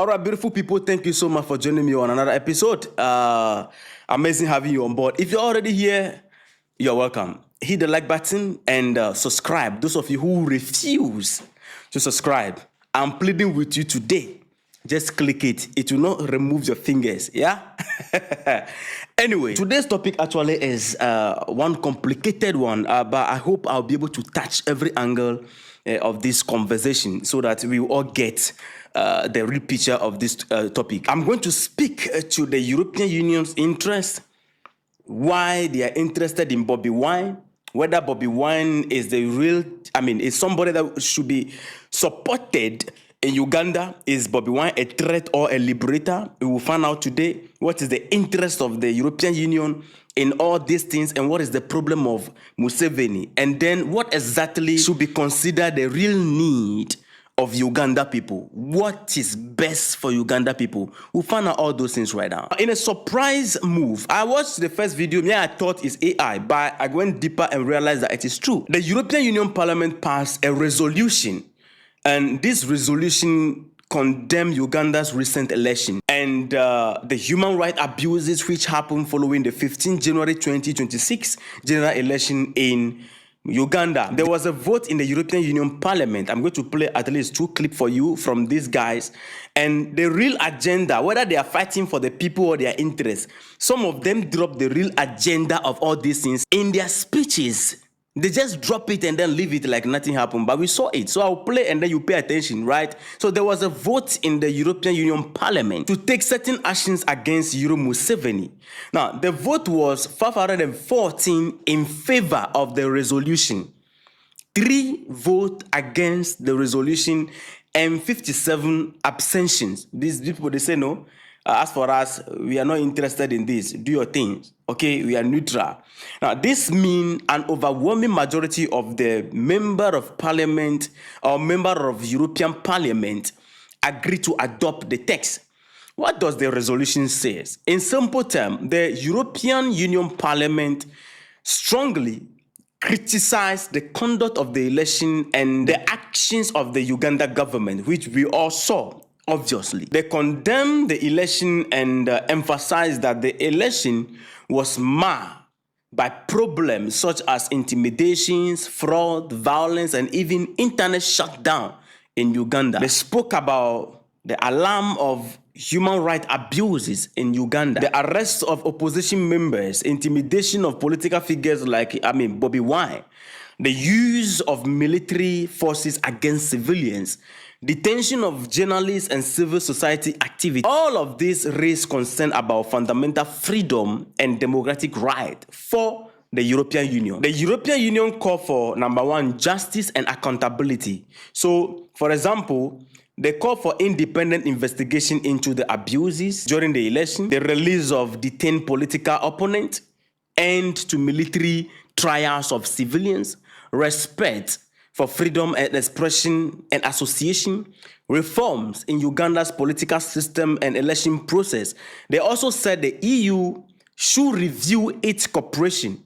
All right, beautiful people, thank you so much for joining me on another episode. Amazing having you on board. If you're already here, you're welcome. Hit the like button and subscribe. Those of you who refuse to subscribe, I'm pleading with you today. Just click it. It will not remove your fingers, yeah? Anyway, today's topic actually is one complicated one, but I hope I'll be able to touch every angle of this conversation so that we all get the real picture of this topic. I'm going to speak to the European Union's interest, why they are interested in Bobi Wine, whether Bobi Wine is the real, is somebody that should be supported in Uganda. Is Bobi Wine a threat or a liberator? We will find out today what is the interest of the European Union in all these things and what is the problem of Museveni. And then what exactly should be considered the real need of Uganda people. What is best for Uganda people? We'll find out all those things right now. In a surprise move, I watched the first video. I thought it's AI, but I went deeper and realized that it is true. The European Union Parliament passed a resolution, and this resolution condemned Uganda's recent election and the human rights abuses which happened following the 15 January 2026 general election in Uganda. There was a vote in the European Union Parliament. I'm going to play at least 2 clips for you from these guys. And the real agenda, whether they are fighting for the people or their interests, some of them drop the real agenda of all these things in their speeches. They just drop it and then leave it like nothing happened. But we saw it. So I'll play and then you pay attention, right? So there was a vote in the European Union Parliament to take certain actions against Yoweri Museveni. Now, the vote was 514 in favor of the resolution, 3 vote against the resolution, and 57 abstentions. These people, they say no. As for us, we are not interested in this. Do your thing. Okay, we are neutral. Now, this means an overwhelming majority of the member of parliament or member of European Parliament agree to adopt the text. What does the resolution say? In simple terms, the European Union Parliament strongly criticized the conduct of the election and the actions of the Uganda government, which we all saw. Obviously, they condemned the election and emphasized that the election was marred by problems such as intimidations, fraud, violence, and even internet shutdown in Uganda. They spoke about the alarm of human rights abuses in Uganda, the arrest of opposition members, intimidation of political figures like, Bobi Wine, the use of military forces against civilians, detention of journalists and civil society activities. All of this raise concern about fundamental freedom and democratic right for the European Union. The European Union called for, number 1, justice and accountability. So, for example, they call for independent investigation into the abuses during the election, the release of detained political opponents, end to military trials of civilians, respect for freedom and expression and association, reforms in Uganda's political system and election process. They also said the EU should review its cooperation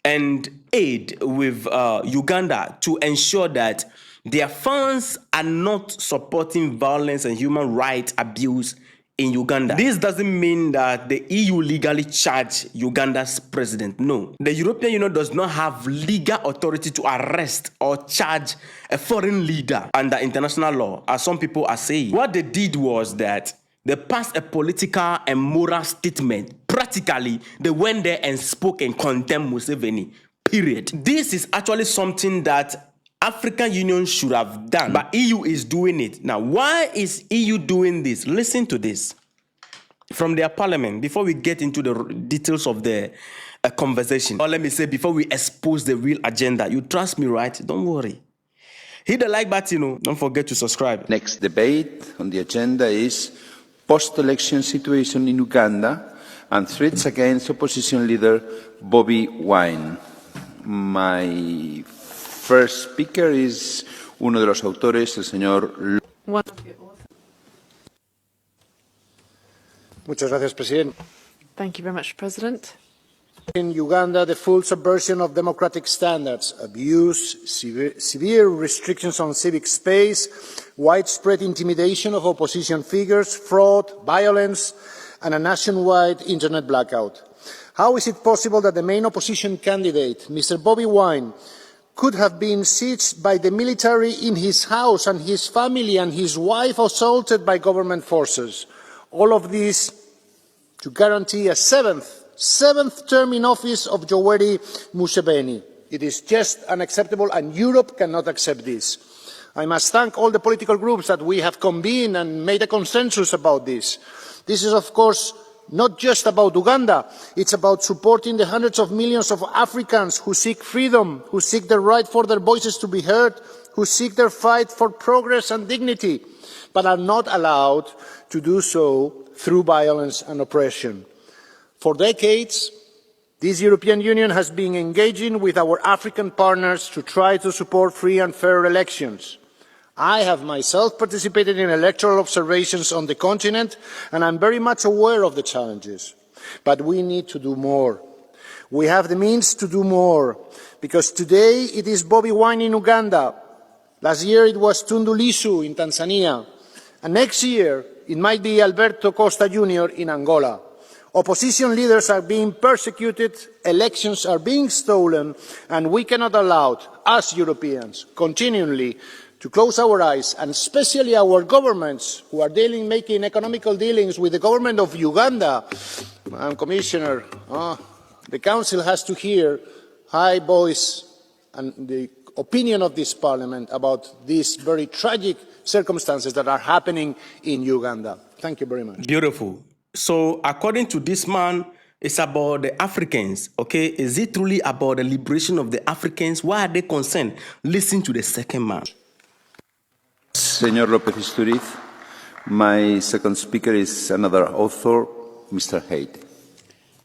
and aid with Uganda to ensure that their funds are not supporting violence and human rights abuse in Uganda. This doesn't mean that the EU legally charged Uganda's president. No. The European Union does not have legal authority to arrest or charge a foreign leader under international law, as some people are saying. What they did was that they passed a political and moral statement. Practically, they went there and spoke and condemned Museveni. Period. This is actually something that African Union should have done, but EU is doing it. Now, why is EU doing this? Listen to this from their parliament before we get into the details of the conversation. Or let me say, before we expose the real agenda. You trust me, right? Don't worry. Hit the like button. Don't forget to subscribe. Next debate on the agenda is post-election situation in Uganda and threats against opposition leader Bobi Wine. My first speaker is uno de los autores, el señor. Muchas gracias, presidente. Thank you very much, President. In Uganda, the full subversion of democratic standards, abuse, severe restrictions on civic space, widespread intimidation of opposition figures, fraud, violence, and a nationwide internet blackout. How is it possible that the main opposition candidate, Mr. Bobi Wine, could have been sieged by the military in his house and his family and his wife assaulted by government forces? All of this to guarantee a seventh term in office of Yoweri Museveni. It is just unacceptable, and Europe cannot accept this. I must thank all the political groups that we have convened and made a consensus about this. This is, of course, not just about Uganda. It's about supporting the hundreds of millions of Africans who seek freedom, who seek the right for their voices to be heard, who seek their fight for progress and dignity, but are not allowed to do so through violence and oppression. For decades, this European Union has been engaging with our African partners to try to support free and fair elections. I have myself participated in electoral observations on the continent, and I'm very much aware of the challenges. But we need to do more. We have the means to do more, because today it is Bobi Wine in Uganda. Last year it was Tundu Lissu in Tanzania. And next year it might be Alberto Costa Jr. in Angola. Opposition leaders are being persecuted, elections are being stolen, and we cannot allow, as Europeans, continually to close our eyes, and especially our governments who are making economical dealings with the government of Uganda. Madam Commissioner, the Council has to hear high voice and the opinion of this Parliament about these very tragic circumstances that are happening in Uganda. Thank you very much. Beautiful. So according to this man, it's about the Africans, okay? Is it truly about the liberation of the Africans? Why are they concerned? Listen to the second man. Señor López Istúriz, my second speaker is another author, Mr. Haidt.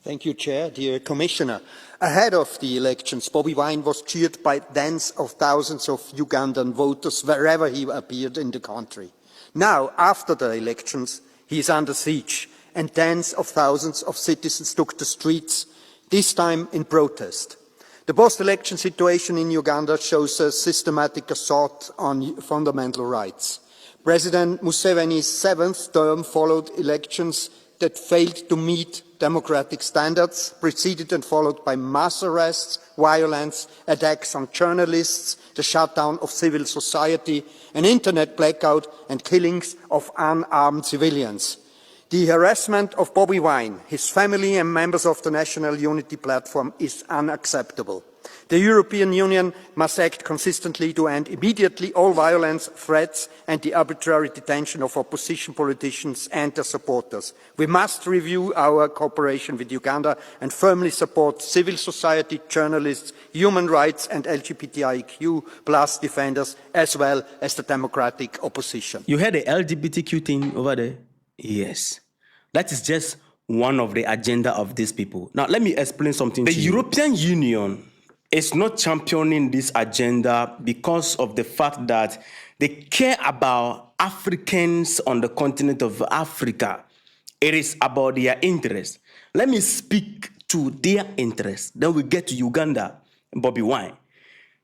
Thank you, Chair. Dear Commissioner, ahead of the elections, Bobi Wine was cheered by tens of thousands of Ugandan voters wherever he appeared in the country. Now, after the elections, he is under siege, and tens of thousands of citizens took the streets, this time in protest. The post-election situation in Uganda shows a systematic assault on fundamental rights. President Museveni's seventh term followed elections that failed to meet democratic standards, preceded and followed by mass arrests, violence, attacks on journalists, the shutdown of civil society, an internet blackout, and killings of unarmed civilians. The harassment of Bobi Wine, his family and members of the National Unity Platform is unacceptable. The European Union must act consistently to end immediately all violence, threats and the arbitrary detention of opposition politicians and their supporters. We must review our cooperation with Uganda and firmly support civil society, journalists, human rights and LGBTIQ plus defenders, as well as the democratic opposition. You heard the LGBTQ thing over there? Yes. That is just one of the agenda of these people. Now, let me explain something to you. The European Union is not championing this agenda because of the fact that they care about Africans on the continent of Africa. It is about their interests. Let me speak to their interests. Then we get to Uganda, Bobi Wine.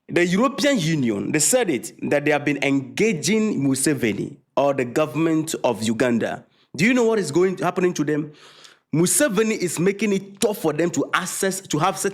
The European Union, they said it, that they have been engaging Museveni or the government of Uganda. Do you know what is happening to them? Museveni is making it tough for them to have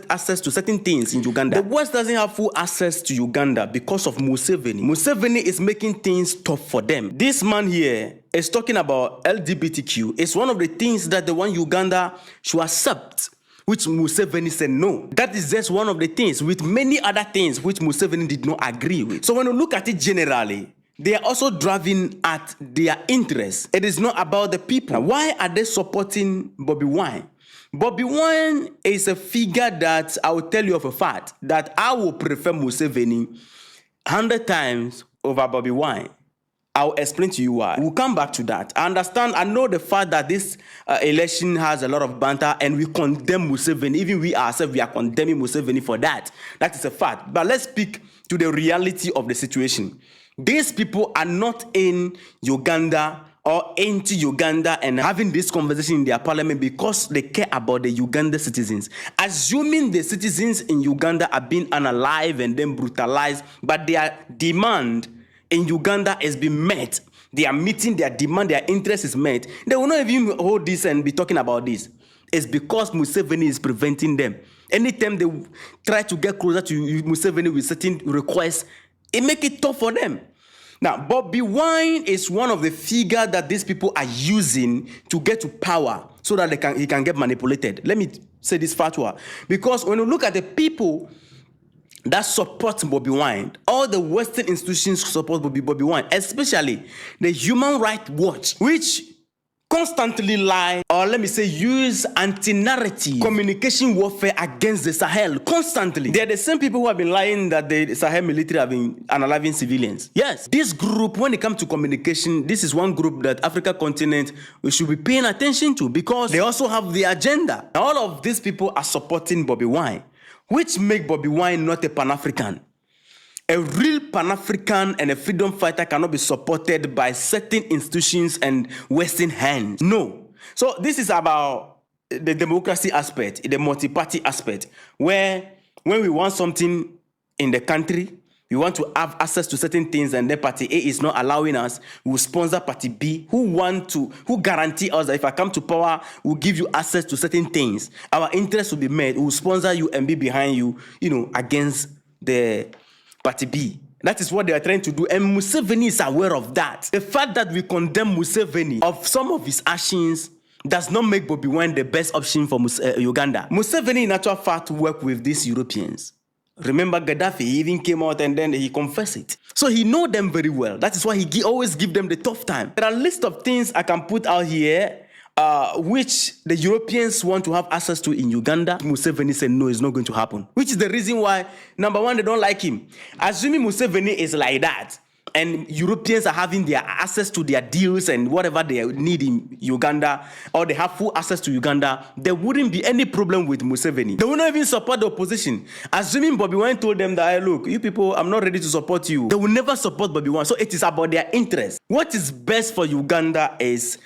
access to certain things in Uganda. The West doesn't have full access to Uganda because of Museveni. Museveni is making things tough for them. This man here is talking about LGBTQ. It's one of the things that the one Uganda should accept, which Museveni said no. That is just one of the things, with many other things which Museveni did not agree with. So when you look at it generally, they are also driving at their interests. It is not about the people. Now, why are they supporting Bobi Wine? Bobi Wine is a figure that I will tell you of a fact that I will prefer Museveni 100 times over Bobi Wine. I'll explain to you why. We'll come back to that. I understand, I know the fact that this election has a lot of banter and we condemn Museveni. Even we ourselves, we are condemning Museveni for that. That is a fact. But let's speak to the reality of the situation. These people are not in Uganda or into Uganda and having this conversation in their parliament because they care about the Uganda citizens. Assuming the citizens in Uganda are being unalive and then brutalized, but their demand in Uganda has been met. They are meeting their demand, their interest is met. They will not even hold this and be talking about this. It's because Museveni is preventing them. Anytime they try to get closer to Museveni with certain requests, it makes it tough for them. Now, Bobby Wine is one of the figures that these people are using to get to power so that he can get manipulated. Let me say this fatwa. Because when you look at the people that support Bobby Wine, all the Western institutions support Bobby Wine, especially the Human Rights Watch, which constantly lie, or let me say use anti-narrative communication warfare against the Sahel constantly. They're the same people who have been lying that the Sahel military have been unaliving civilians. Yes, this group, when it comes to communication, this is one group that Africa continent we should be paying attention to because they also have the agenda. All of these people are supporting Bobby Wine, which make Bobby Wine not a Pan-African. A real Pan-African and a freedom fighter cannot be supported by certain institutions and Western hands. No. So this is about the democracy aspect, the multi-party aspect, where when we want something in the country, we want to have access to certain things and then party A is not allowing us, we will sponsor party B who guarantee us that if I come to power, we'll give you access to certain things. Our interests will be met. We will sponsor you and be behind you, against the Party B. That is what they are trying to do, and Museveni is aware of that. The fact that we condemn Museveni of some of his actions does not make Bobby Wine the best option for Uganda. Museveni, in actual fact, worked with these Europeans. Remember Gaddafi, he even came out and then he confessed it. So he knows them very well. That is why he always gives them the tough time. There are a list of things I can put out here which the Europeans want to have access to in Uganda. Museveni said no, it's not going to happen. Which is the reason why, number one, they don't like him. Assuming Museveni is like that, and Europeans are having their access to their deals and whatever they need in Uganda, or they have full access to Uganda, there wouldn't be any problem with Museveni. They will not even support the opposition. Assuming Bobby Wine told them that, hey, look, you people, I'm not ready to support you. They will never support Bobby Wine. So it is about their interest. What is best for Uganda is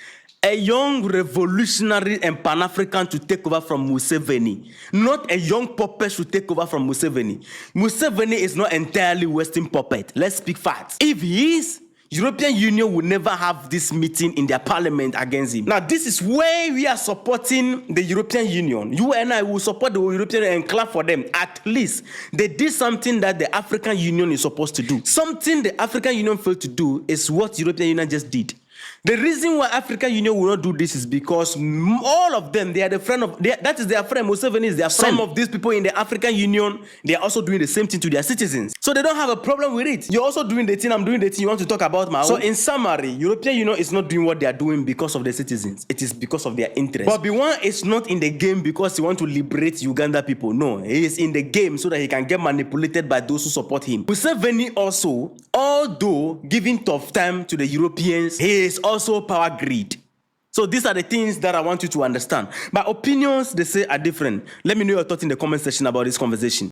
a young revolutionary and Pan-African to take over from Museveni. Not a young puppet to take over from Museveni. Museveni is not entirely Western puppet. Let's speak facts. If he is, European Union will never have this meeting in their parliament against him. Now, this is where we are supporting the European Union. You and I will support the European Union and clap for them. At least they did something that the African Union is supposed to do. Something the African Union failed to do is what European Union just did. The reason why African Union will not do this is because all of them, they are the friend of, that is their friend. Museveni is their friend. Some of these people in the African Union, they are also doing the same thing to their citizens. So they don't have a problem with it. You're also doing the thing, I'm doing the thing, you want to talk about my own. So in summary, European Union is not doing what they are doing because of the citizens. It is because of their interest. But Bobby Wine is not in the game because he wants to liberate Uganda people. No, he is in the game so that he can get manipulated by those who support him. Museveni also, although giving tough time to the Europeans, he is also power greed. So these are the things that I want you to understand. My opinions, they say, are different. Let me know your thoughts in the comment section about this conversation.